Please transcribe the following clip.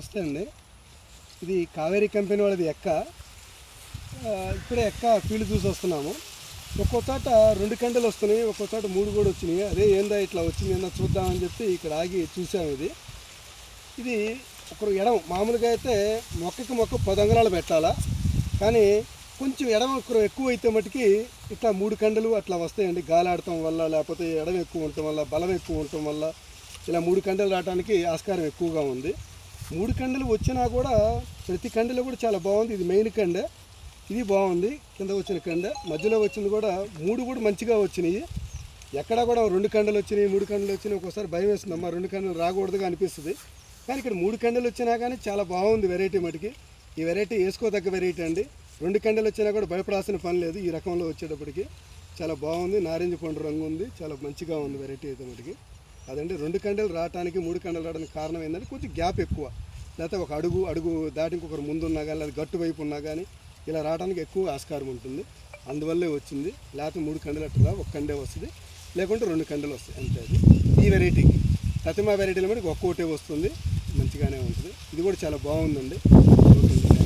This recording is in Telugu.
నమస్తే అండి. ఇది కావేరీ కంపెనీ వాళ్ళది ఎక్క. ఇప్పుడే ఎక్క ఫీల్డ్ చూసి వస్తున్నాము. ఒక్కో చోట 2 కండలు వస్తున్నాయి, ఒక్కో చోట 3 కూడా వచ్చినాయి. అదే ఏందా ఇట్లా వచ్చింది ఏందా చూద్దామని చెప్పి ఇక్కడ ఆగి చూసాము. ఇది ఒకరు ఎడమ మామూలుగా అయితే మొక్కకి మొక్క 10 అంగుళాలు పెట్టాలా, కానీ కొంచెం ఎడమ ఒకరు ఎక్కువ అయితే మటుకి ఇట్లా 3 కండలు అట్లా వస్తాయండి. గాలి ఆడటం వల్ల, లేకపోతే ఎడమ ఎక్కువ ఉండటం వల్ల, బలం ఎక్కువ ఉండటం వల్ల ఇలా 3 కండలు రావడానికి ఆస్కారం ఎక్కువగా ఉంది. 3 కండలు వచ్చినా కూడా ప్రతి కండలు కూడా చాలా బాగుంది. ఇది మెయిన్ కండ, ఇది బాగుంది. కింద వచ్చిన కండ, మధ్యలో వచ్చింది కూడా 3 కూడా మంచిగా వచ్చినాయి. ఎక్కడా కూడా 2 కండలు వచ్చినాయి, 3 కండలు వచ్చినాయి. ఒక్కోసారి భయం వేస్తుందమ్మా, 2 కండలు రాకూడదుగా అనిపిస్తుంది. కానీ ఇక్కడ 3 కండలు వచ్చినా కానీ చాలా బాగుంది వెరైటీ మటుకి. ఈ వెరైటీ వేసుకోదగ్గ వెరైటీ అండి. 2 కండలు వచ్చినా కూడా భయపడాల్సిన పని లేదు. ఈ రకంలో వచ్చేటప్పటికి చాలా బాగుంది. నారింజ పండు రంగు ఉంది, చాలా మంచిగా ఉంది వెరైటీ అయితే మటుకి. అదండి 2 కండలు రావడానికి 3 కండలు రావడానికి కారణం ఏంటంటే కొంచెం గ్యాప్ ఎక్కువ, లేకపోతే ఒక అడుగు దాటి ఇంకొకరు ముందున్నా కానీ, లేదా గట్టు వైపు ఉన్నా కానీ ఇలా రావడానికి ఎక్కువ ఆస్కారం ఉంటుంది. అందువల్లే వచ్చింది. లేకపోతే 3 కండలు అట్లా 1 కండే వస్తుంది, లేకుంటే 2 కండలు వస్తాయి అంతే. అది ఈ వెరైటీకి ప్రతిమా వెరైటీలో మటుకు ఒక్కోటే వస్తుంది, మంచిగానే ఉంటుంది. ఇది కూడా చాలా బాగుందండి. ఓకే.